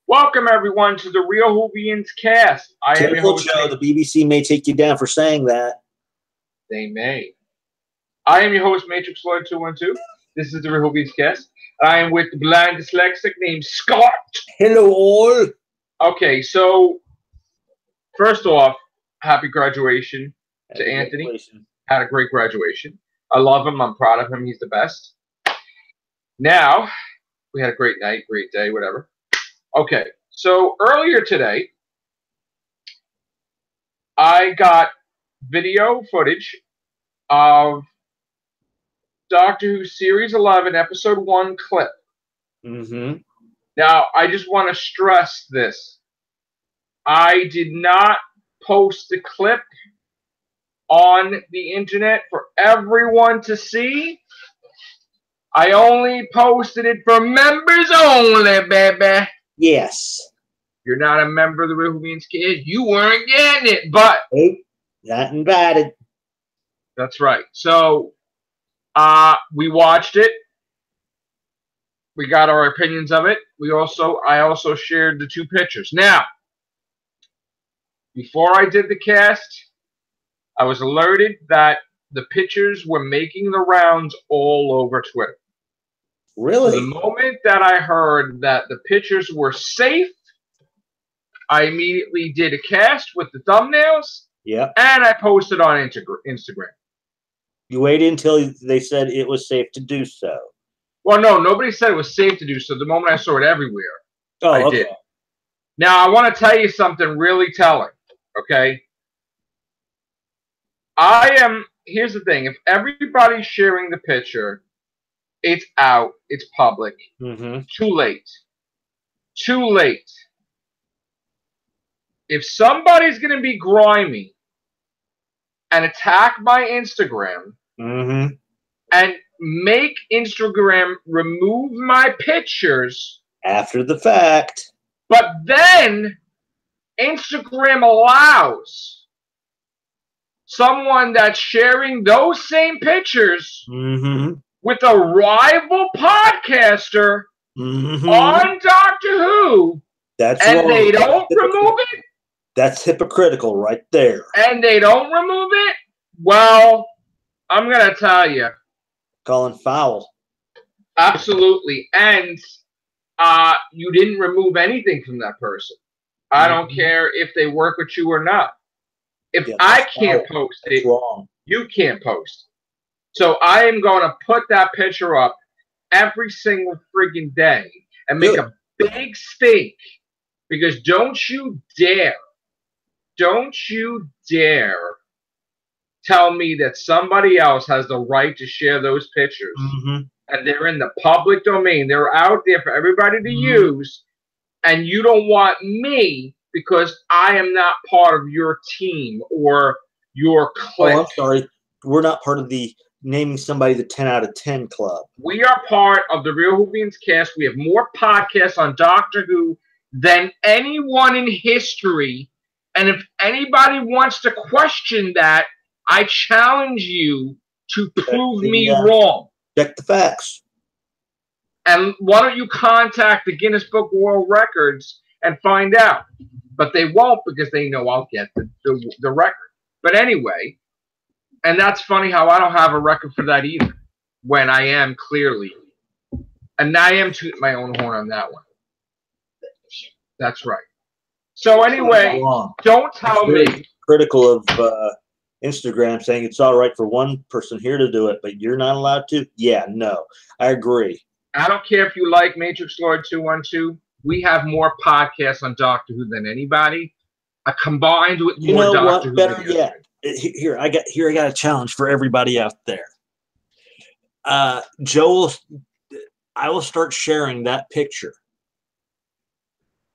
Welcome, everyone, to the Real Whovians cast. I am your Careful, host. Joe. The BBC may take you down for saying that. They may. I am your host, Matrix Lloyd 212. This is the Real Whovians cast. I am with the blind dyslexic named Scott. Hello, all. Okay, so first off, happy graduation to Anthony. Had a great graduation. I love him. I'm proud of him. He's the best. Now, we had a great night, great day, whatever. Okay, so earlier today, I got video footage of Doctor Who Series 11, Episode 1 clip. Mm-hmm. Now, I just want to stress this. I did not post the clip on the internet for everyone to see. I only posted it for members only, baby. Yes. You're not a member of the Real Whovians Kids. You weren't getting it, but nope, not invited. That's right. So we watched it. We got our opinions of it. I also shared the two pictures. Now, before I did the cast, I was alerted that the pictures were making the rounds all over Twitter. Really? So the moment that I heard that the pictures were safe, I immediately did a cast with the thumbnails. Yeah. And I posted on Instagram. You waited until they said it was safe to do so. Well, no, nobody said it was safe to do so. The moment I saw it everywhere, I did. Okay. Now, I want to tell you something really telling, okay? Here's the thing. If everybody's sharing the picture, it's out, it's public. Mm-hmm. Too late. Too late. If somebody's going to be grimy and attack my Instagram mm-hmm. and make Instagram remove my pictures after the fact, but then Instagram allows someone that's sharing those same pictures mm-hmm. with a rival podcaster mm-hmm. on Doctor Who, that's and wrong. They don't remove it. That's hypocritical right there. And they don't remove it? Well, I'm going to tell you. Calling foul. Absolutely. And you didn't remove anything from that person. I don't care if they work with you or not. If I can't post it, you can't post. So I am going to put that picture up every single freaking day and make a big stink. Because don't you dare tell me that somebody else has the right to share those pictures. Mm-hmm. And they're in the public domain. They're out there for everybody to use. And you don't want me because I am not part of your team or your clique. Oh, I'm sorry. We're not part of the naming somebody the 10 out of 10 club. We are part of the Real Whovians cast. We have more podcasts on Doctor Who than anyone in history. And if anybody wants to question that, I challenge you to prove me wrong. Check the facts. And why don't you contact the Guinness Book of World Records and find out? But they won't because they know I'll get the record. But anyway, and that's funny how I don't have a record for that either, when I am clearly. And I am tooting my own horn on that one. That's right. So anyway, don't tell me. Critical of Instagram saying it's all right for one person here to do it, but you're not allowed to? Yeah, no. I agree. I don't care if you like Matrix Lord 212. We have more podcasts on Doctor Who than anybody. Combined with more Doctor Who. Better yet. Here I got a challenge for everybody out there. Joel, I will start sharing that picture.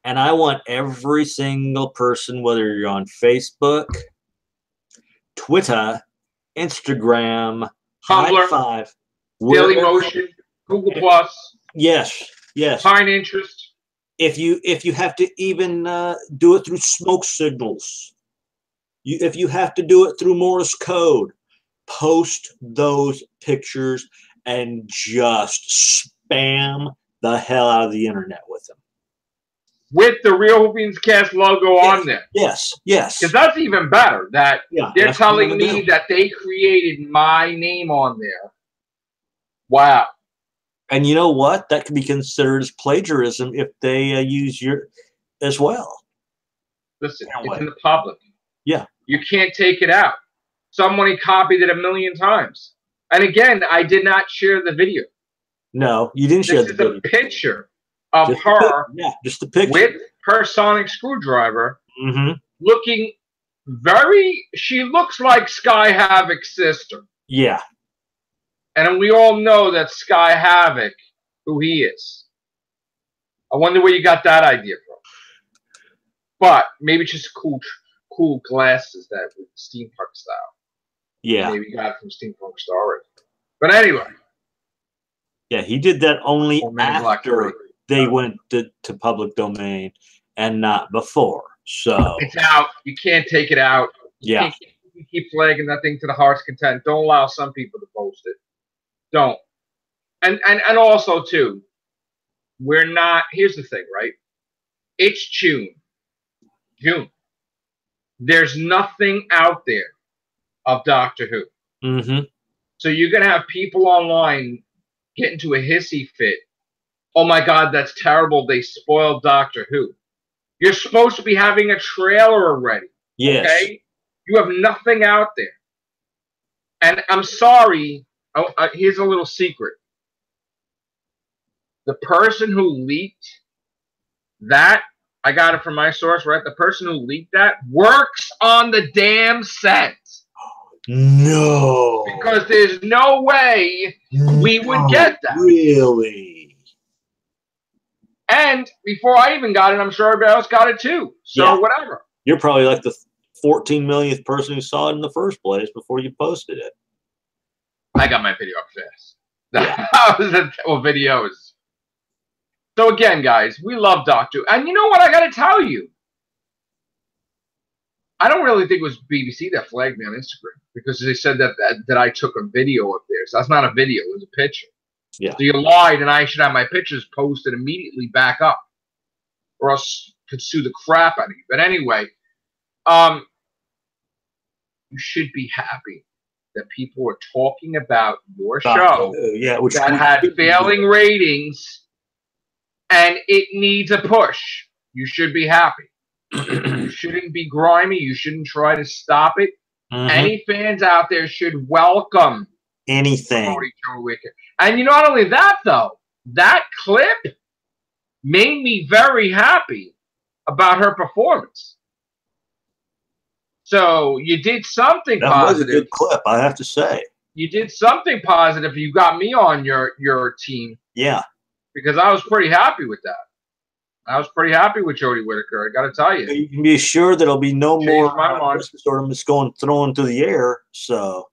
And I want every single person, whether you're on Facebook, Twitter, Instagram, Tumblr, High5, Daily Motion, Google Plus, yes, Pine Interest. If you have to even do it through smoke signals, if you have to do it through Morse code, post those pictures and just spam the hell out of the internet with them. with the Real Whovians Cast logo on there. Yes, yes. Because that's even better. That they're telling me that they created my name on there. Wow. And you know what? That could be considered as plagiarism if they use your as well. Listen, it's in the public. Yeah. You can't take it out. Somebody copied it 1,000,000 times. And again, I did not share the video. No, you didn't share the video. This is a picture of her just a picture. with her sonic screwdriver looking she looks like Sky Havoc's sister. Yeah. And we all know that Sky Havoc, who he is. I wonder where you got that idea from. But maybe it's just cool glasses that with steampunk style. Yeah. Maybe you got it from Steampunk Star. But anyway. Yeah, he did that only after they went to public domain and not before. So it's out. You can't take it out. You can't keep flagging that thing to the heart's content. Don't allow some people to post it. Don't. And also too, we're not. Here's the thing, right? It's June. There's nothing out there of Doctor Who. So you're gonna have people online get into a hissy fit. Oh my God, that's terrible. They spoiled Doctor Who. You're supposed to be having a trailer already. Yes. Okay? You have nothing out there. And I'm sorry. Here's a little secret. The person who leaked that, I got it from my source, right? The person who leaked that works on the damn set. No. Because there's no way we would get that. Really? And before I even got it, I'm sure everybody else got it too. So whatever. You're probably like the 14 millionth person who saw it in the first place before you posted it. I got my video up fast. That was videos. So again, guys, we love Doctor Who. And you know what I got to tell you? I don't really think it was BBC that flagged me on Instagram because they said that I took a video of theirs. That's not a video. It was a picture. Yeah. So you lied, and I should have my pictures posted immediately back up, or else could sue the crap out of you. But anyway, you should be happy that people are talking about your show that had failing ratings, and it needs a push. You should be happy. You shouldn't be grimy. You shouldn't try to stop it. Any fans out there should welcome anything. And you know, not only that, though, that clip made me very happy about her performance. So you did something positive. That was a good clip, I have to say. You did something positive. You got me on your team. Yeah. Because I was pretty happy with that. I was pretty happy with Jodie Whittaker. I got to tell you. You can be sure there'll be no more Christmas ornaments thrown into the air. So.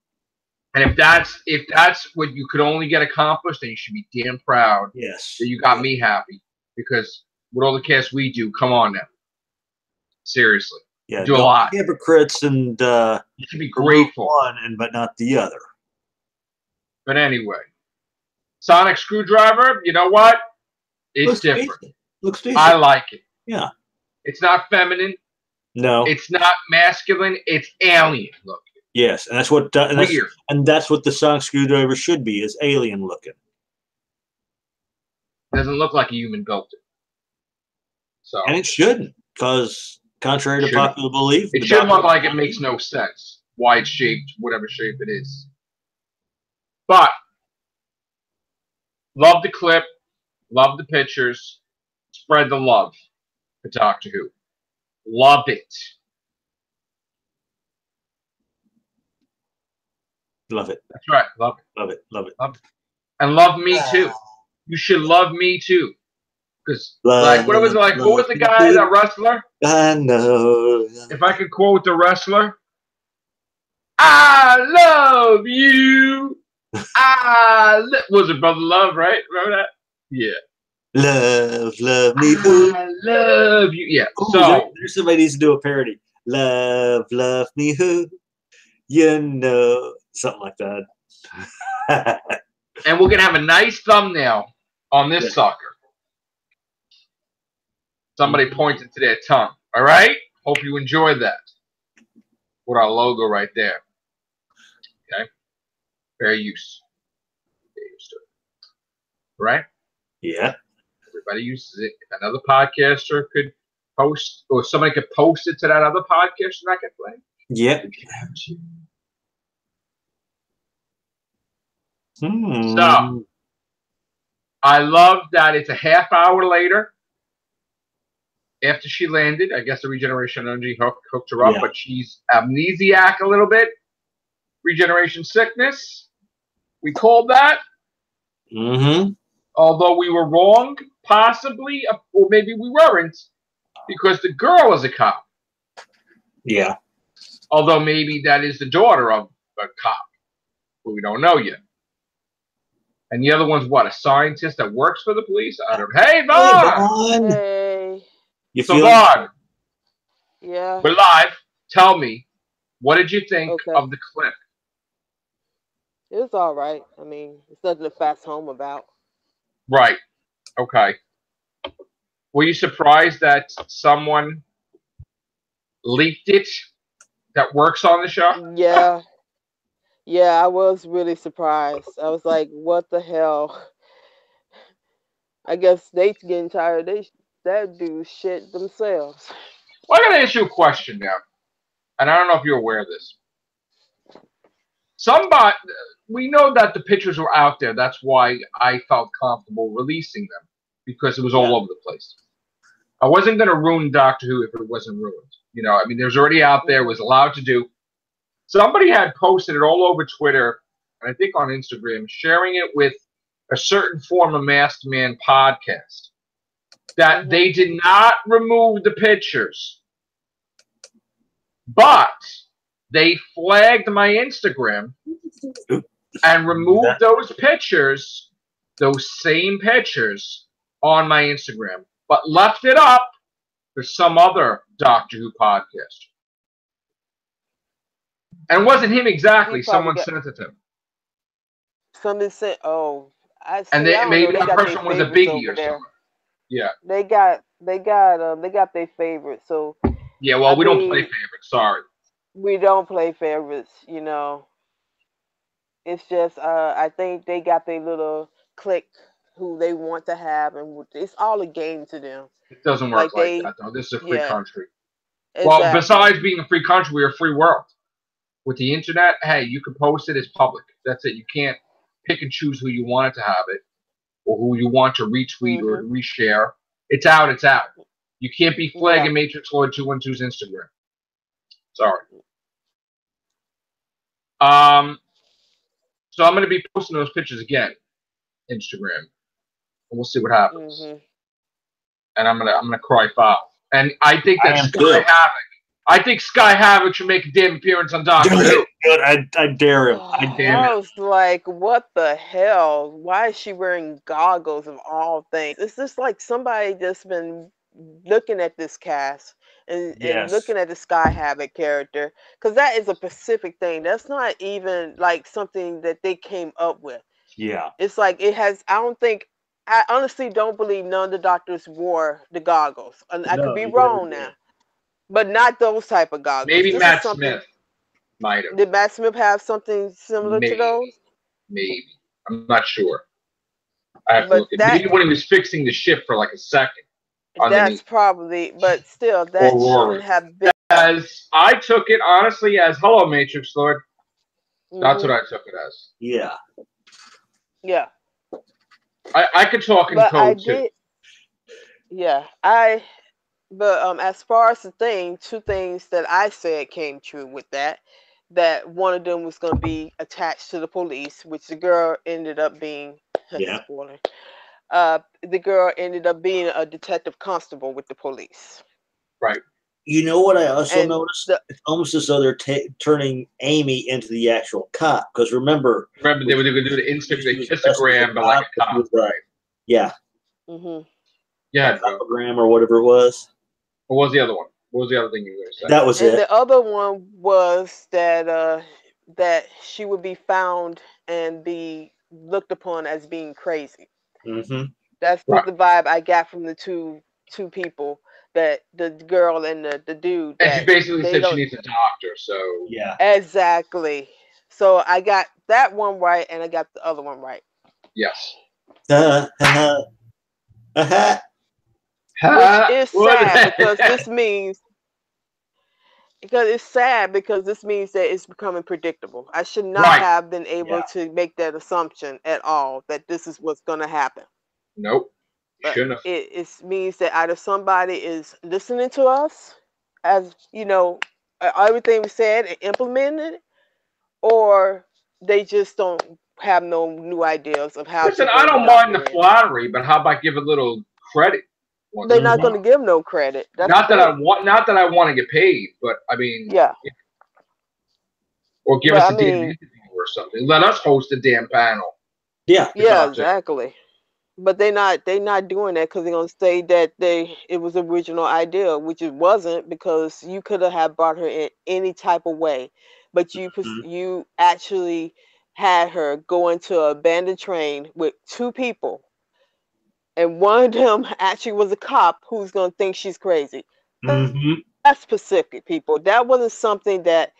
And if that's what you could only get accomplished, then you should be damn proud. Yes. That you got me happy, because with all the casts we do, come on now, seriously, yeah, do a lot. Hypocrites and you should be grateful one, but not the other. But anyway, sonic screwdriver. You know what? It's different. Looks decent. I like it. Yeah. It's not feminine. No. It's not masculine. It's alien looking. Yes, and that's what that's what the sonic screwdriver should be, is alien looking. Doesn't look like a human built it. So. And it shouldn't, because contrary to popular belief, it should look like it makes no sense why it's shaped whatever shape it is. But love the clip, love the pictures, spread the love for Doctor Who. Love it. Love it. That's right. Love it. Love it. Love it. Love it. And love me too. You should love me too. Because, like, what was it like? What was the guy, that wrestler? I know. If I could quote the wrestler, I love you. Was it Brother Love, right? Remember that? Yeah. Love me who? I love you. Yeah. Ooh, so there's somebody needs to do a parody. Love me who? You know, something like that. And we're gonna have a nice thumbnail on this sucker. Somebody pointed to their tongue. All right? Hope you enjoyed that. With our logo right there. Okay? Fair use. Fair use to it. Right? Yeah. Everybody uses it. If another podcaster could post, or somebody could post it to that other podcaster that can play. Yep. So, I love that it's a half hour later after she landed. I guess the regeneration energy hooked her up, but she's amnesiac a little bit. Regeneration sickness. We called that. Although we were wrong, possibly, or maybe we weren't, because the girl is a cop. Yeah. Although maybe that is the daughter of a cop, but we don't know yet. And the other one's what? A scientist that works for the police? I don't know. Hey, Vaughn! Hey. So, Vaughn. Yeah. We're live. Tell me, what did you think of the clip? It was all right. I mean, it's nothing to fax home about. Right. Okay. Were you surprised that someone leaked it that works on the show? Yeah. Yeah, I was really surprised. I was like, what the hell? I guess they getting tired. That do shit themselves. Well, I gotta ask you a question now. And I don't know if you're aware of this. We know that the pictures were out there. That's why I felt comfortable releasing them, because it was all over the place. I wasn't going to ruin Doctor Who if it wasn't ruined. You know, I mean, there's already out there, was allowed to do. Somebody had posted it all over Twitter, and I think on Instagram, sharing it with a certain former Masked Man podcast, that they did not remove the pictures, but they flagged my Instagram and removed those pictures, those same pictures, on my Instagram, but left it up for some other Doctor Who podcast. And it wasn't him exactly. Someone sent it to him. Somebody said, "Oh, I see." And maybe that person was a biggie or something. Yeah. They got their favorites. So yeah, well, we don't play favorites. Sorry. We don't play favorites. You know. It's just I think they got their little clique who they want to have, and it's all a game to them. It doesn't work like that, though. This is a free country. Exactly. Well, besides being a free country, we're a free world. With the internet, hey, you can post it as public. That's it. You can't pick and choose who you want it to have it, or who you want to retweet or reshare. It's out. It's out. You can't be flagging Matrix Lord 212's Instagram. Sorry. So I'm going to be posting those pictures again, Instagram, and we'll see what happens. And I'm gonna cry foul. And I think that Sky Havoc. I think Sky Havoc should make a damn appearance on Doctor Who. Good. I dare him. I was like, what the hell? Why is she wearing goggles of all things? It's just like somebody just been looking at this cast and looking at the Sky Havoc character, because that is a specific thing. That's not even like something that they came up with. Yeah. It's like it has. I honestly don't believe none of the doctors wore the goggles. And I could be wrong now. But not those type of goggles. Maybe Matt Smith might have. Did Matt Smith have something similar to those? Maybe. I'm not sure. I have to look at maybe when he was fixing the ship for like a second. That's probably, but still, that shouldn't have been. As I took it, honestly, as hello, Matrix Lord. That's what I took it as. Yeah. Yeah. I could talk in code too. Yeah, but as far as two things that I said came true with that one of them was going to be attached to the police, which the girl ended up being. Spoiler. The girl ended up being a detective constable with the police. Right. You know what I also noticed? It's almost as though they're turning Amy into the actual cop. Because remember they were going to do the Instagram, but like a cop. Right. Yeah. Yeah. Coppogram or whatever it was. What was the other one? What was the other thing you were going to say? That was it. The other one was that she would be found and be looked upon as being crazy. That's the vibe I got from the two people. that the girl and the dude. And she basically said she needs a doctor. So yeah, exactly. So I got that one right, and I got the other one right. Yes. Which is sad because this means. Because it's sad because this means that it's becoming predictable. I should not have been able to make that assumption at all that this is what's going to happen. Nope. But shouldn't have. It means that either somebody is listening to us, as you know, everything we said and implemented it, or they just don't have no new ideas of how. Listen, I don't mind the flattery, but how about give a little credit? They're not going to give no credit. That's not that I want to get paid, but I mean, yeah. Or give us a damn interview or something. Let us host a damn panel. Yeah. Yeah, exactly. But they're not doing that because they're gonna say that it was original idea, which it wasn't, because you could have brought her in any type of way, but you actually had her go into an abandoned train with two people, and one of them actually was a cop who's gonna think she's crazy. That's specific, people. That wasn't something that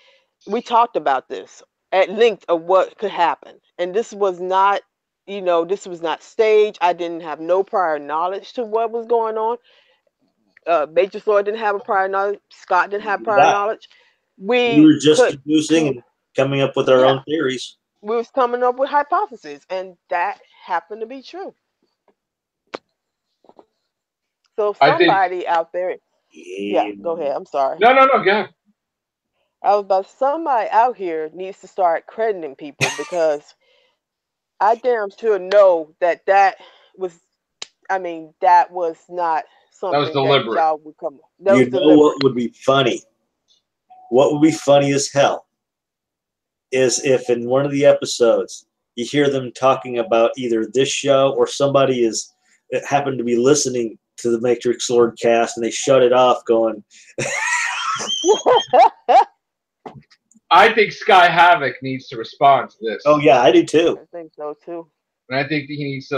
we talked about this at length of what could happen, and this was not. This was not staged. I didn't have no prior knowledge to what was going on. Major Floyd didn't have a prior knowledge. Scott didn't have prior knowledge. We were just deducing and coming up with our own theories. We was coming up with hypotheses, and that happened to be true. So somebody out there, go ahead. I'm sorry. No, go ahead. I was about somebody out here needs to start crediting people because I damn sure know that was. I mean, that was not something that y'all would come. You know what would be funny? What would be funny as hell is if in one of the episodes you hear them talking about either this show or somebody happened to be listening to the Matrix Lord cast and they shut it off going. I think Sky Havoc needs to respond to this. Oh yeah, I do too. I think so too. And I think he needs to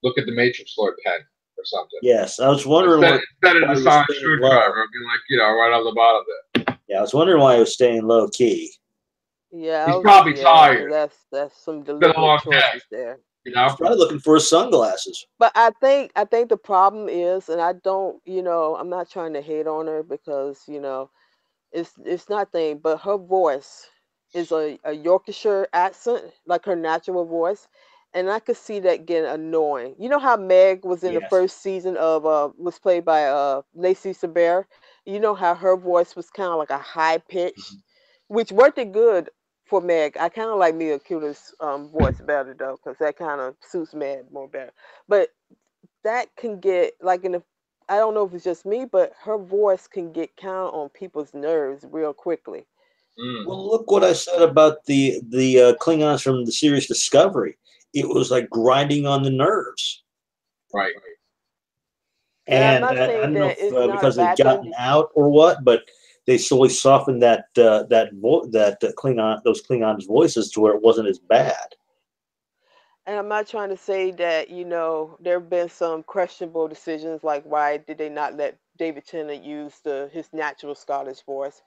look at the Matrix Lord pen or something. Yes, I was wondering instead of the sonic screwdriver, be right on the bottom of it. Yeah, I was wondering why he was staying low key. Yeah, he's probably tired. That's some deliberate choices there. He's probably looking for his sunglasses. But I think the problem is, and I don't, I'm not trying to hate on her because it's nothing, but her voice is a Yorkshire accent, like her natural voice. And I could see that getting annoying. You know how Meg was in the first season of was played by Lacey Saber. You know how her voice was kind of like a high pitch, which worked it good for Meg. I kind of like Mia Kuta's voice better though, because that kind of suits Meg more better. But that can get I don't know if it's just me, but her voice can get kind of on people's nerves real quickly. Well, look what I said about the Klingons from the series Discovery. It was like grinding on the nerves. Right. And I don't know if because they've gotten out or what, but they slowly softened those Klingons' voices to where it wasn't as bad. And I'm not trying to say that, there have been some questionable decisions, like why did they not let David Tennant use his natural Scottish voice?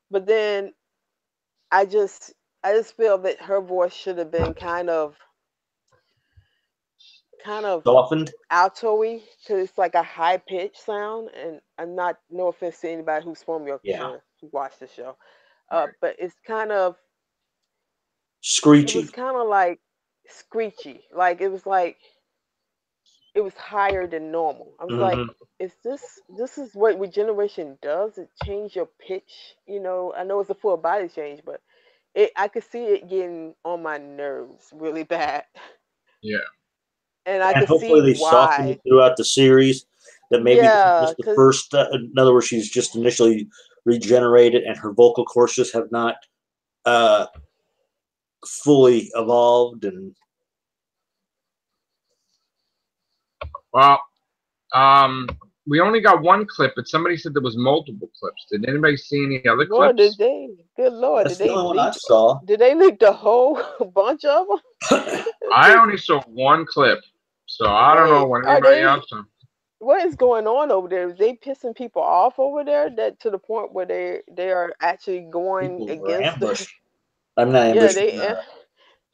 But then I just feel that her voice should have been kind of softened, alto-y, because it's like a high pitch sound. And I'm not, no offense to anybody who's from Yorkshire who watched the show, but it's kind of screechy. It was kind of like screechy, like it was higher than normal. I was like, is this is what regeneration does? It change your pitch. I know it's a full body change, but I could see it getting on my nerves really bad. Yeah. And I could hopefully see they soften it throughout the series. That maybe just the first. In other words, she's just initially regenerated, and her vocal cords just have not fully evolved. And well, we only got one clip, but somebody said there was multiple clips. Did anybody see any other clips? Good Lord, that's the only one I saw. Did they leak the whole bunch of them? I only saw one clip. So I don't know what anybody else saw. what is going on over there? Is they pissing people off over there that to the point where they are actually going People were against the ambushed. I'm not yeah ambushing. they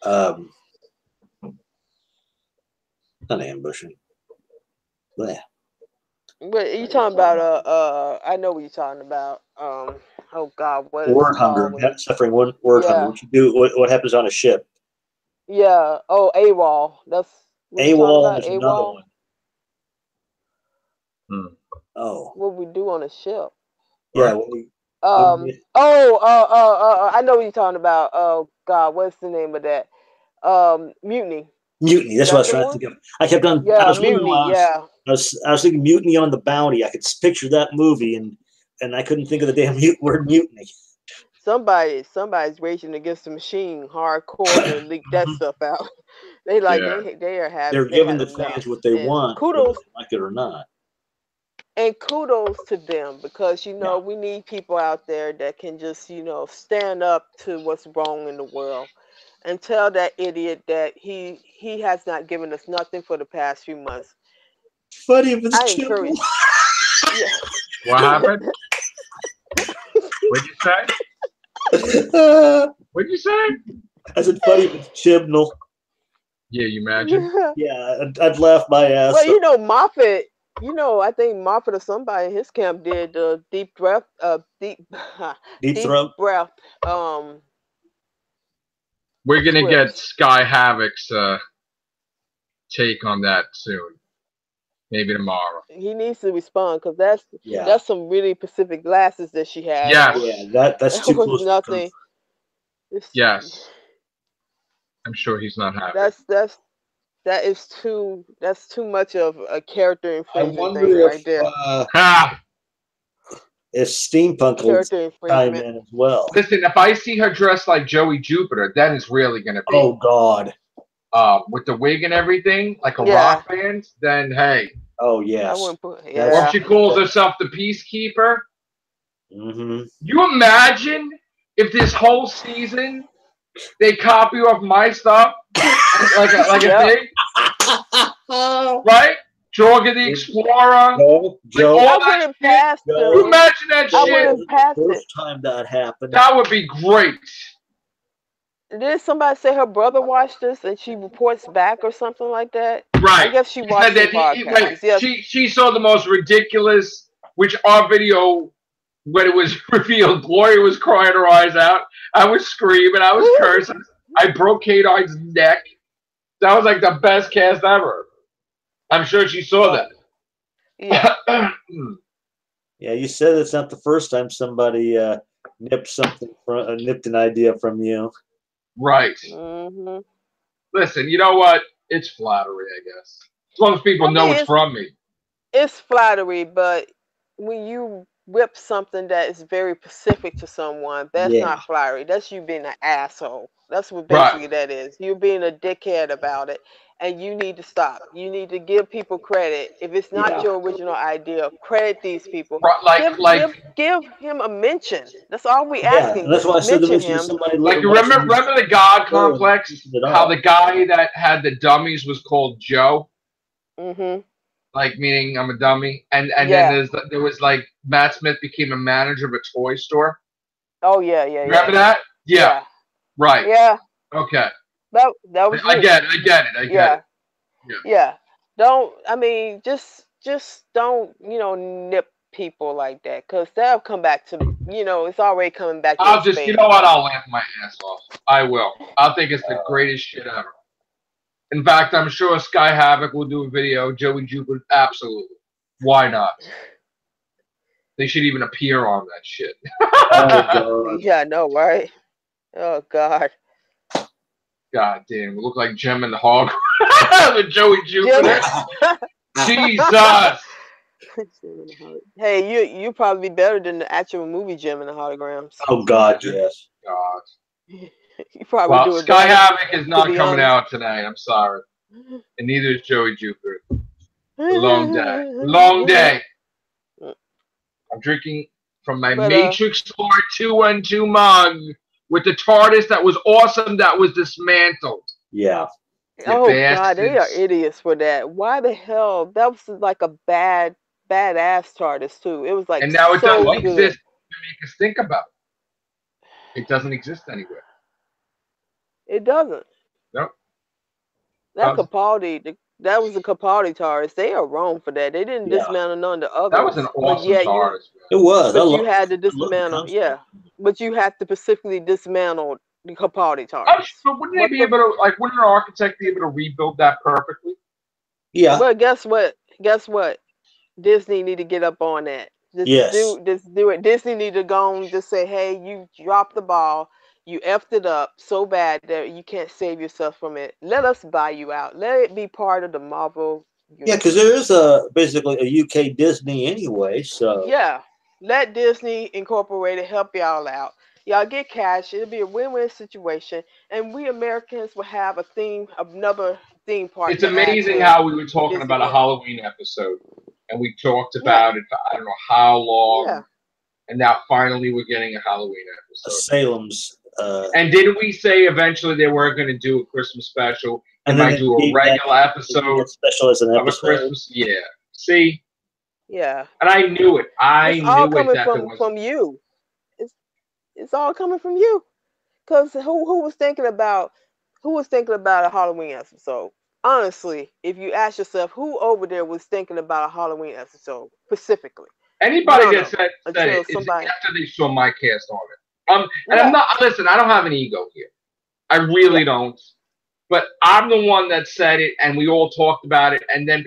Um, not ambushing. Bleh. but you talking about I know what you're talking about oh God, what is it Word called hunger. when Suffering word hunger. yeah What you do? What happens on a ship? yeah oh AWOL, that's what you talking AWOL about, is another AWOL. one. Oh, What we do on a ship. yeah. I know what you're talking about. Oh God, what's the name of that? Mutiny. Mutiny. That's what I That's was the trying to one. think of. I kept on. I Yeah, was wondering Mutiny. why Yeah. I was thinking Mutiny on the Bounty. I could picture that movie, and I couldn't think of the damn word mutiny. Somebody's raging against the machine hardcore to leak that Mhm. stuff out. They like Yeah. They're they giving had the enough. fans what they And want, whether kudos they like it or not. to them because Yeah. we need people out there that can just stand up to what's wrong in the world and tell that idiot that he has not given us nothing for the past few months. Funny if it's I Chibnall. encourage. Yeah. What happened? What'd you say? What'd you say? I said funny if it's Chibnall. Yeah, you imagine? Yeah, I'd laugh my ass Well, off. Moffat. I think Moffat or somebody in his camp did deep breath, deep, Deep deep throat. breath. We're gonna get Scripts. Sky Havoc's take on that soon. Maybe tomorrow. He needs to respond because Yeah. that's some really specific glasses that she had Yes. on. Yeah, that's That too was close nothing. Yes. I'm sure he's not happy. That is that's too much of a character I infringement thing wonder right there. if Steampunk will Character chime infringement. in as well. Listen, if I see her dressed like Joey Jupiter, then it's really gonna be Oh God. with the wig and everything, like a Yeah. rock band, then hey. Oh I yes. wouldn't put. Or if Yeah. she calls herself the Peacekeeper. Mm-hmm. You imagine if this whole season they copy off my stuff like a thing, right? Jorgen the Explorer, Joe, like I all that wouldn't shit. pass Can them. you imagine that I shit? wouldn't pass the it. first time that happened. That would be great. Did somebody say her brother watched this and she reports back or something like that? Right. I guess she She watched said the that podcast. Yes. she saw the most ridiculous, which our video when it was revealed, Gloria was crying her eyes out. I was screaming. I was cursing. I broke K-Nine's neck. That was like the best cast ever. I'm sure she saw that. Yeah. Yeah, you said it's not the first time somebody nipped an idea from you. Right. Mm-hmm. Listen, you know what? It's flattery, I guess. As long as people know it's from me. It's flattery, but when you whip something that is very specific to someone, that's not flattery. That's you being an asshole. That's what basically that is. You're being a dickhead about it, and you need to stop. You need to give people credit. If it's not your original idea, credit these people. Give him a mention. That's all we asking. That's why I said mention him. Like you remember the God Complex? How the guy that had the dummies was called Joe? Mm-hmm. Like meaning I'm a dummy, and then there was like Matt Smith became a manager of a toy store. Oh yeah. Remember that? Yeah. Right. Yeah. Okay. That was. I get it. Yeah. Don't. I mean, just don't. Nip people like that, because that'll come back to. It's already coming back. I'll just. You know what? I'll laugh my ass off. I will. I'll think it's the greatest shit ever. In fact, I'm sure Sky Havoc will do a video. Joey Jupiter, absolutely. Why not? They should even appear on that shit. Yeah, I know, right? Oh God. God damn, we look like Gem and the Hog with Joey Jupiter. Jesus. Hey, you probably be better than the actual movie Gem and the Holograms. Oh God, yes. God. You probably do it Sky better, Havoc is not coming honest. out tonight. I'm sorry. And neither is Joey Jupiter. A long day. Long day. I'm drinking from my Matrix Lord 212 mug with the TARDIS that was awesome that was dismantled. Yeah. Oh God, they are bastards. idiots for that. Why the hell? That was like a badass TARDIS too. It was like And now it so doesn't good. exist to make us think about it. It doesn't exist anywhere. It doesn't. Nope. That Capaldi, that was the Capaldi TARDIS. They are wrong for that. They didn't Yeah, dismantle none of the That was others, an but awesome yet you, TARDIS, it man. was. but you had to I love the dismantle. concept. Yeah, but you had to specifically dismantle the Capaldi Oh, TARDIS. but wouldn't they What be the? able to, like, wouldn't an architect be able to rebuild that perfectly? Yeah. Well, guess what? Guess what? Disney need to get up on that. Yes. Just do it. Disney need to go and just say, hey, you dropped the ball. You effed it up so bad that you can't save yourself from it. Let us buy you out. Let it be part of the Marvel Yeah, because universe. there is basically a UK Disney anyway. So Yeah. Let Disney Incorporated help y'all out. Y'all get cash. It'll be a win-win situation. And we Americans will have another theme park It's to add amazing to how we were talking about a Disneyland. Halloween episode, and we talked Yeah. about it for I don't know how Yeah. long, and now finally we're getting a Halloween episode. Salem's. And didn't we say eventually they were going to do a Christmas special? They And then might do a regular episode special as an of a episode. Christmas. Yeah. See? Yeah. And I knew it. I It's all knew it coming that there was. from you. It's it's all coming from you. Cause who was thinking about a Halloween episode? Honestly, if you ask yourself, who over there was thinking about a Halloween episode specifically? Anybody None that of them. said it Until is somebody. after they saw my cast on it. And I'm Yeah. not. Listen, I don't have an ego here. I really Yeah. don't. But I'm the one that said it, and we all talked about it, and then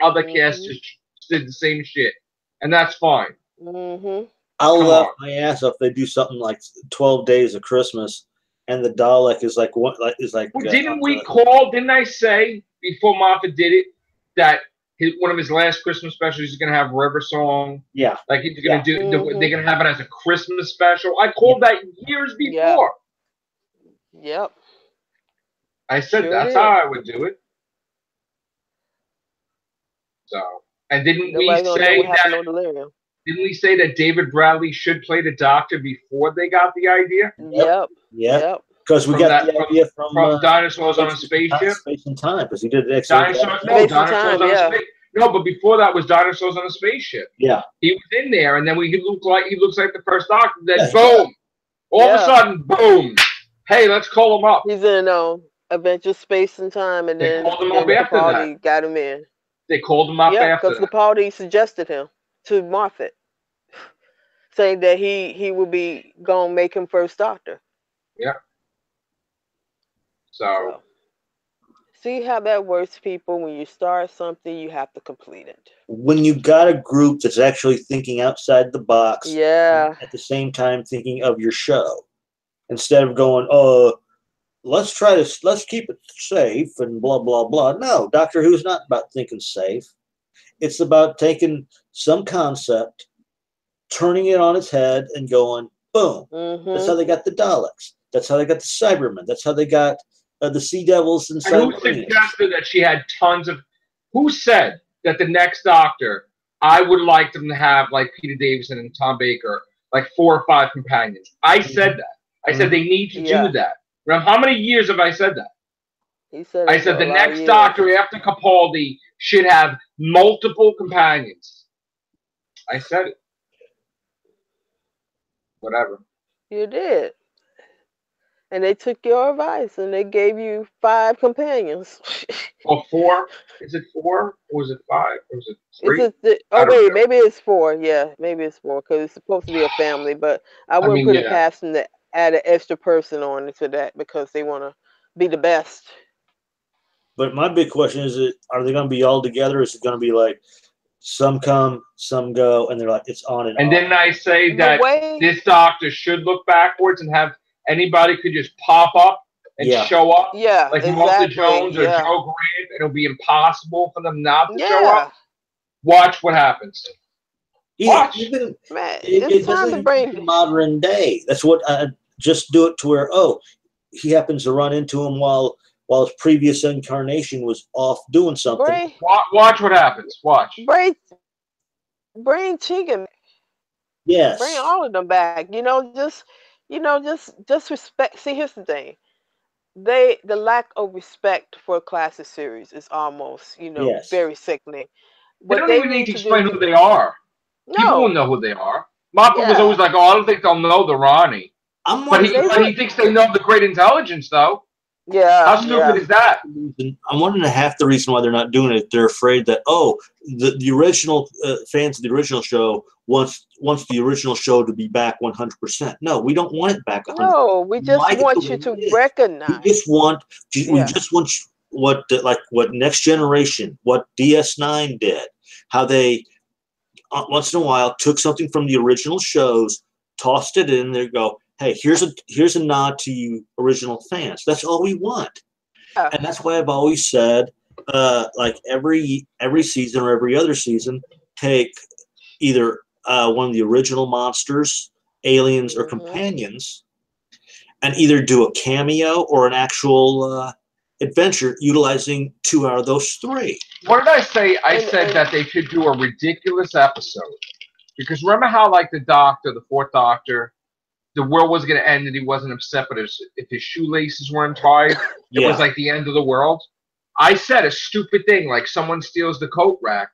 other casts just did the same shit, and that's fine. Mm-hmm. I'll Come laugh on. my ass off if they do something like 12 Days of Christmas, and the Dalek is like what? Like is like. Well, didn't we call? Didn't I say before Moffat did it that one of his last Christmas specials is going to have River Song? Yeah. Like he's going to do. Mm-hmm. They're going to have it as a Christmas special. I called that years before. Yep. I said Sure that's did. how I would do it. So, and didn't we say that? Didn't we say that David Bradley should play the Doctor before they got the idea? Yep. Yep. Because we got the idea from Dinosaurs on a Spaceship. Space and Time, because he did it. Dinosaurs on a spaceship. No, but before that was Dinosaurs on a Spaceship. Yeah. He was in there, and then he looks like the first Doctor. Then boom, all of a sudden, boom. Hey, let's call him up. He's in Adventure Space and Time, and they then called him up after that. Got him in. They called him up after that. Because Capaldi suggested him to Moffat, saying that he would be gonna make him first Doctor. Yeah. So see how that works, people. When you start something, you have to complete it. When you got a group that's actually thinking outside the box, yeah, at the same time thinking of your show, instead of going, let's keep it safe and blah blah blah. No, Doctor Who's not about thinking safe. It's about taking some concept, turning it on its head, and going boom. Mm-hmm. That's how they got the Daleks. That's how they got the Cybermen. That's how they got the Sea Devils and Cybermen. Who suggested that she had tons of? Who said that the next Doctor, I would like them to have like Peter Davison and Tom Baker, like 4 or 5 companions? I said that. I said they need to do that. Now, how many years have I said that? I said the next Doctor after Capaldi should have multiple companions. I said it. Whatever. You did. And they took your advice and they gave you 5 companions. Or 4? Is it 4? Or is it 5? Or is it 3? Maybe it's 4. Yeah, maybe it's 4 because it's supposed to be a family. But I wouldn't put it past them to add an extra person on to that because they want to be the best. But my big question is, are they going to be all together? Or is it going to be like some come, some go, and they're like, it's on and off? And didn't I say that this Doctor should look backwards and have anybody could just pop up and show up? Yeah, like Martha Jones or Joe Grant. It'll be impossible for them not to show up. Watch what happens. Watch. It's time to bring modern day. That's what just do it to where he happens to run into him while his previous incarnation was off doing something. Watch what happens. Watch. Bring Tegan. Yes. Bring all of them back. Just respect. See, here's the thing. the lack of respect for a classic series is almost, Yes. very sickening. They What don't they even need need to to do, explain who they are. People will no, know who they are. Mappa was always yeah, like, "Oh, I don't think they'll know the Ronnie," I'm but wondering. they he would, thinks they know the great intelligence, though. How yeah, stupid yeah, is that? I'm wondering half the reason why they're not doing it. They're afraid that the original fans of the original show wants the original show to be back 100%. No, we don't want it back 100%. no, we We just like it the want you way to it is. We recognize, yeah, just want what Next Generation, what DS9 did, how they once in a while took something from the original shows, tossed it in there, go, hey, here's a nod to you original fans. That's all we want. yeah, And that's why I've always said, like every season or every other season, take either one of the original monsters, aliens, or hmm, companions, and either do a cameo or an actual adventure utilizing 2 out of those 3. What did I say? I said and that they should do a ridiculous episode. Because remember how, like, the fourth Doctor, the world was going to end and he wasn't upset, but if his shoelaces weren't tied, it was Yeah. like the end of the world. I said a stupid thing, like someone steals the coat rack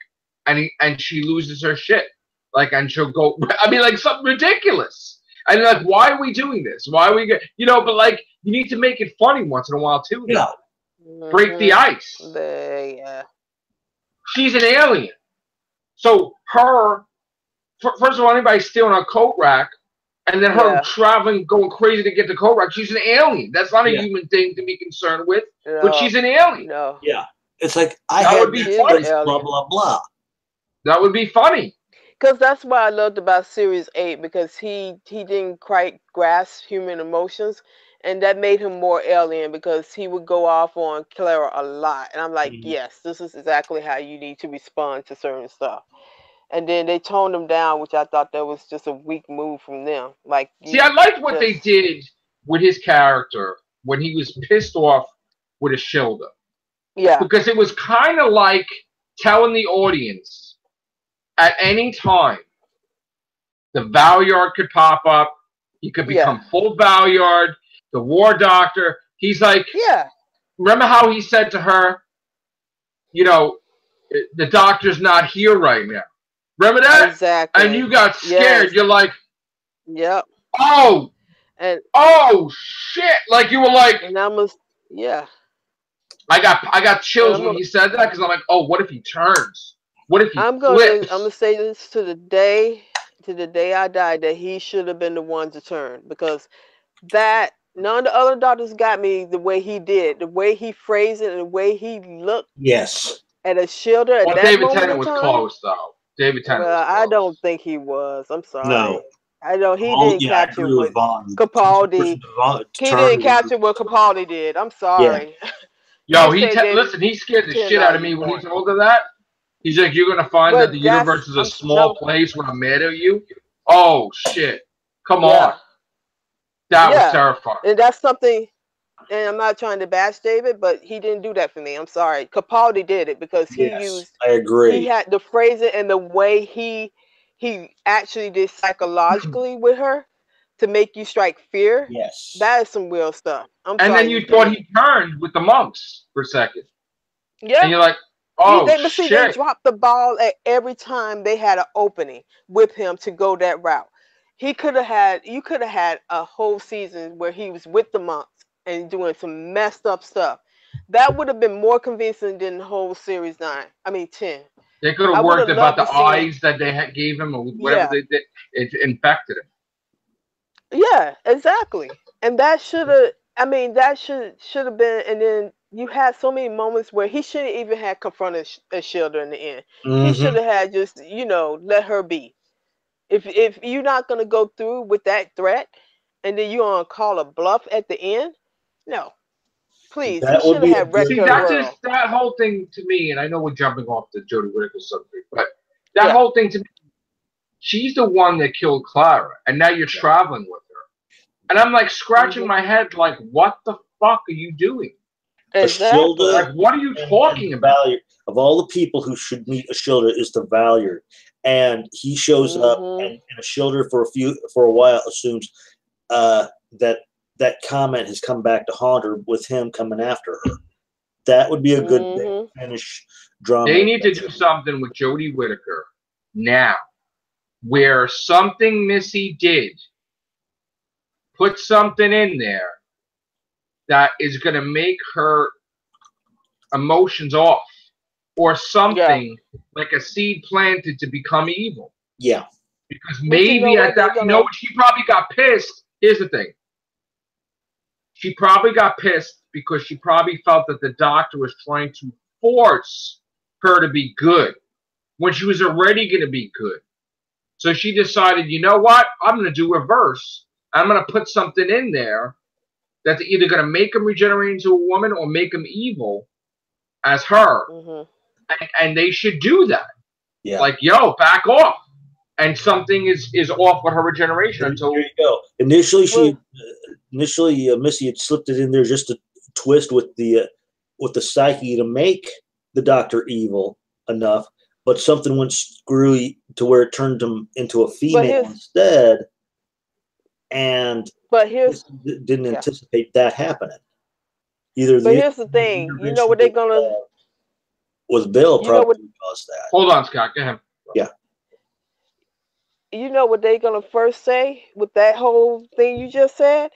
and she loses her shit. Like, and she'll go, I mean, like something ridiculous. And like, why are we doing this? Why are we, but like, you need to make it funny once in a while too. Yeah. Break the ice. yeah, She's an alien. So first of all, anybody stealing a coat rack and then her yeah, traveling, going crazy to get the coat rack, she's an alien. That's not a Yeah. human thing to be concerned with, but no, she's an alien. no, Yeah. It's like, I That had would be this funny. place, blah, blah, blah. That would be funny. because that's what I loved about Series 8, because he didn't quite grasp human emotions, and that made him more alien, because he would go off on Clara a lot, and I'm like, Mhm. yes, this is exactly how you need to respond to certain stuff. And then they toned him down, which I thought that was just a weak move from them. Like, See, I you liked what they just, did with his character when he was pissed off with Ashilda. yeah, Because it was kind of like telling the audience at any time the Valyard could pop up. He could yeah, become full Valyard, the War Doctor. He's like, yeah, remember how he said to her, the doctor's not here right now. Remember that? exactly, And you got scared. yes, You're like, yep, oh, and shit. Like, you were like, and I'm a, yeah, I got and chills when you said that, because I'm like, oh, what if he turns? What if he I'm flips? gonna say this to the day I die, that he should have been the one to turn, because that none of the other doctors got me the way he did, the way he phrased it, and the way he looked Yes. at a shielder at Well, that David moment Tennant in was time. close, though. David Tennant was Well, I close. don't think he was. I'm No. sorry. I know he Oh, didn't yeah, I capture agree with what Vaughn. Capaldi. To He turn didn't was, capture what Capaldi did. I'm yeah. sorry. Yo, David listen, he scared the Tennant shit all out of you me when he want. told her that. He's like, you're going to find that But the that's universe is a small place when I'm mad at you? Oh, shit. Come on. yeah, That was yeah, terrifying. and that's something. And I'm not trying to bash David, but he didn't do that for me. I'm sorry. Capaldi did it, because Yes, I he agree. had the phrasing and the way he actually did psychologically with her to make you strike fear. Yes. That is some real stuff. I'm And then sorry you you thought did. he turned with the monks for a second. Yeah. And you're like, oh, But see, they shit. dropped the ball at every time they had an opening with him to go that route. You could have had a whole season where he was with the monks and doing some messed up stuff. That would have been more convincing than the whole series 9. I mean 10. They could I have would worked have about loved to the see him. eyes that they gave him or whatever Yeah, they did. It infected him. yeah, exactly. And that should have. I mean, that should have been. And then you had so many moments where he shouldn't even have confronted Shielder in the end. He Mm-hmm. should have had just let her be. If you're not gonna go through with that threat, and then you're gonna call a bluff at the end, no, please. He That would should have be a had wrecked good. See, her world. that whole thing to me, and I know we're jumping off the Jodie Whittaker subject, but that Yeah, whole thing to me, she's the one that killed Clara, and now you're traveling with her. And I'm like scratching my head, like, what the fuck are you doing? exactly. Ashilda Like, what are you talking about? Valyard, of all the people who should meet Ashilda, is the Valyard, and he shows up, Mhm. and Ashilda for a while assumes that that comment has come back to haunt her with him coming after her. That would be a good thing to finish drama. They need to do something with Jodie Whittaker now, where something Missy did, put something in there that is going to make her emotions off, or something like a seed planted to become evil. Yeah. Because maybe at that, you know, she probably got pissed. Here's the thing. She probably got pissed because she probably felt that the doctor was trying to force her to be good when she was already going to be good. So she decided, you know what? I'm going to do reverse. I'm going to put something in there that's either going to make him regenerate into a woman or make him evil as her. And they should do that. Yeah. Like, yo, back off. And something is off with her regeneration until. There you go. Initially, Missy had slipped it in there just to twist with the psyche to make the doctor evil enough, but something went screwy to where it turned him into a female instead. And didn't anticipate that happening. Here's the thing. You know what they're gonna with Bill probably caused that. Hold on, Scott. Go ahead. Yeah. You know what they're gonna first say with that whole thing you just said?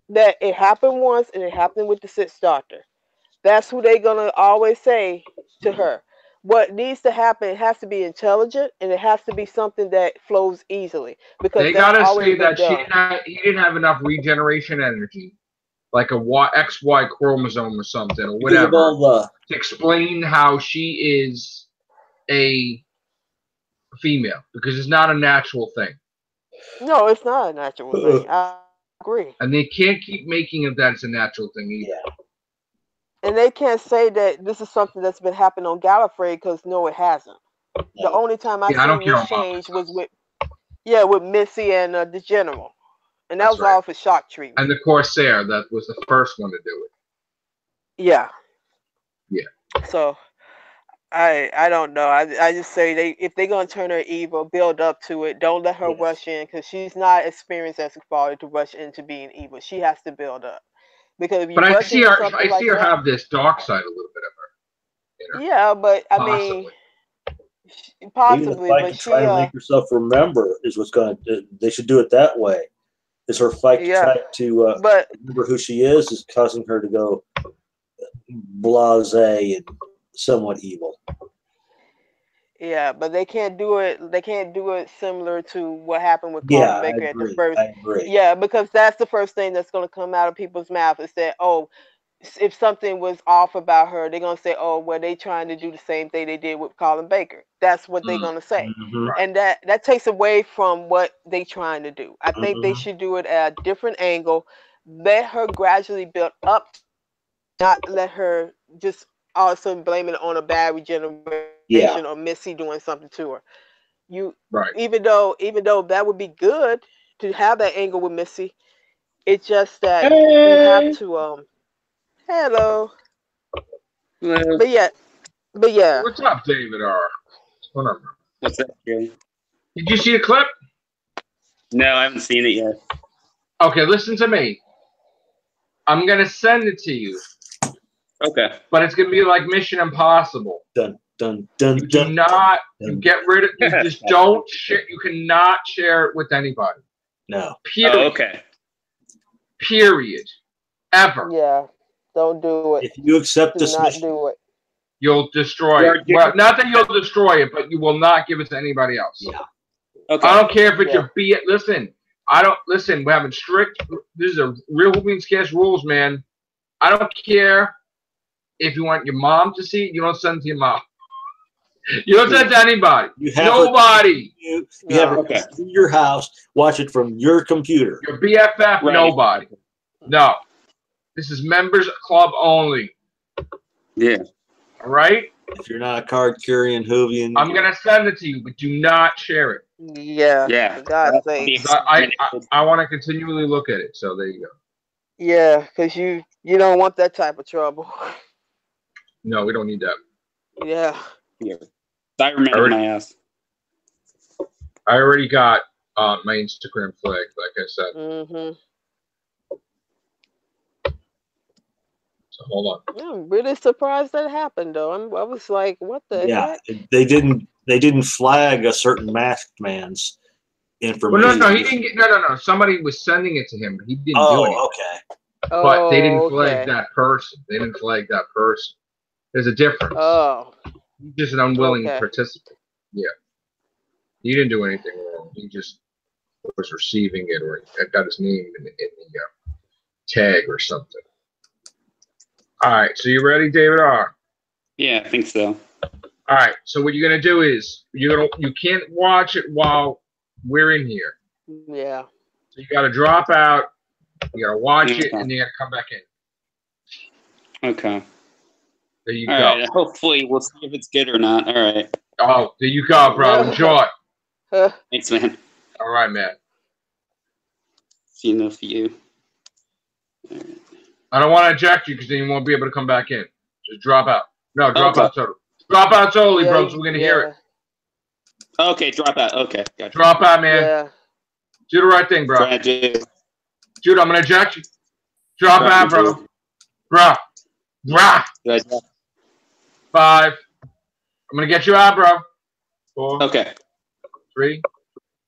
That it happened once and it happened with the sixth doctor. That's who they're gonna always say to her. What needs to happen, it has to be intelligent and it has to be something that flows easily. Because they gotta say that he didn't have enough regeneration energy, like a XY chromosome or something or whatever, to explain how she is a female, because it's not a natural thing. No, it's not a natural thing. I agree. And they can't keep making it that it's a natural thing either. Yeah. And they can't say that this is something that's been happening on Gallifrey, because no, it hasn't. The only time I seen this change was with Missy and the General, and that was all for shock treatment. And the Corsair, that was the first one to do it. Yeah. Yeah. So I don't know. I just say if they're gonna turn her evil, build up to it. Don't let her rush in, because she's not experienced as a father to rush into being evil. She has to build up. Because if you I see her have this dark side a little bit of her. You know? Yeah, but I mean, possibly. Even the fight to try and make herself remember is what's going to. They should do it that way. Is her fight to try to remember who she is causing her to go blasé and somewhat evil. Yeah, but they can't do it. They can't do it similar to what happened with Colin Baker at the first. I agree. Yeah, because that's the first thing that's going to come out of people's mouth is that, oh, if something was off about her, they're going to say, oh, well, they trying to do the same thing they did with Colin Baker. That's what they're going to say. And that takes away from what they trying to do. I think they should do it at a different angle. Let her gradually build up, not let her just all of a sudden blame it on a bad regeneration or Missy doing something to her. Even though that would be good to have that angle with Missy, it's just that you have to hello. But yeah. What's up, David R? Hold on. What's up, Jim? Did you see the clip? No, I haven't seen it yet. Okay, listen to me. I'm gonna send it to you. Okay. But it's gonna be like Mission Impossible. Dun dun dun. You cannot. You get rid of. You just don't share. You cannot share it with anybody. No. Period. Oh, okay. Period. Ever. Yeah. Don't do it. If you accept this mission, do it. You'll destroy it. Well, not that you'll destroy it, but you will not give it to anybody else. Yeah. Okay. I don't care if it's your B. Listen, we're having strict. This is a real Whovians Cast rules, man. I don't care if you want your mom to see it. You don't send it to your mom. You don't send it to anybody. Nobody. You have it in your house. Watch it from your computer. Your BFF. Right. Nobody. No. This is members club only. Yeah. All right. If you're not a card-carrying Whovian, I'm gonna send it to you, but do not share it. Yeah. Yeah. For God's sake. I want to continually look at it. So there you go. Yeah, because you don't want that type of trouble. No, we don't need that. Yeah. I remember my ass. I already got my Instagram flag, like I said. So hold on. I'm really surprised that happened, though. I was like, what the heck? They didn't flag a certain masked man's information. Well, no, he didn't get. No. Somebody was sending it to him, but he didn't do anything. Okay. But they didn't flag that person. They didn't flag that person. There's a difference. Oh. He's just an unwilling participant. Yeah. He didn't do anything wrong. He just was receiving it, or got his name in the tag or something. All right. So you ready, David R? Yeah, I think so. All right. So what you're gonna do is you can't watch it while we're in here. Yeah. So you got to drop out. You got to watch it, and you got to come back in. Okay. There you go. All right. Hopefully, we'll see if it's good or not. All right. Oh, there you go, bro. Enjoy. Thanks, man. All right, man. See enough of you. All right. I don't want to eject you because then you won't be able to come back in. Just drop out. No, drop out totally. Drop out totally, bro, so we're going to hear it. Okay, drop out. Okay, gotcha. Drop out, man. Yeah. Do the right thing, bro. Dude, I'm going to eject you. Drop out, bro. Bro. 5. I'm going to get you out, bro. 4. Okay. 3.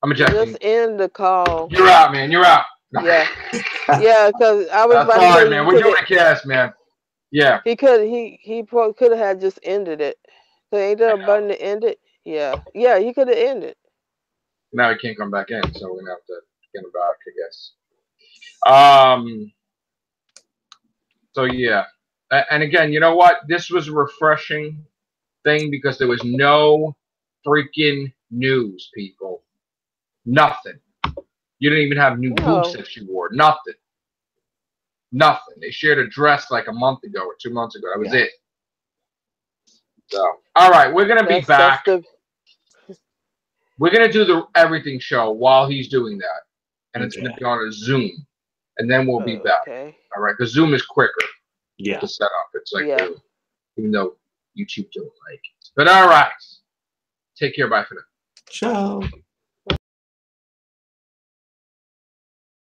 I'm ejecting. Just end the call. You're out, man. You're out. Yeah. Yeah, because I was That's about to say, man. We're doing a cast, man. Yeah. He could have just ended it. So ain't there a button to end it? Yeah. Yeah, he could have ended. Now he can't come back in, so we're gonna have to get him back, I guess. So yeah. And again, you know what? This was a refreshing thing because there was no freaking news, people. Nothing. You didn't even have new boots that she wore. Nothing. Nothing. They shared a dress like a month ago or 2 months ago. That was it. So, all right, we're gonna be back. We're gonna do the everything show while he's doing that, and it's gonna be on a Zoom, and then we'll be back. Okay. All right, because Zoom is quicker. Yeah. To set up. It's like even though YouTube don't like it. But all right. Take care. Bye for now. Ciao.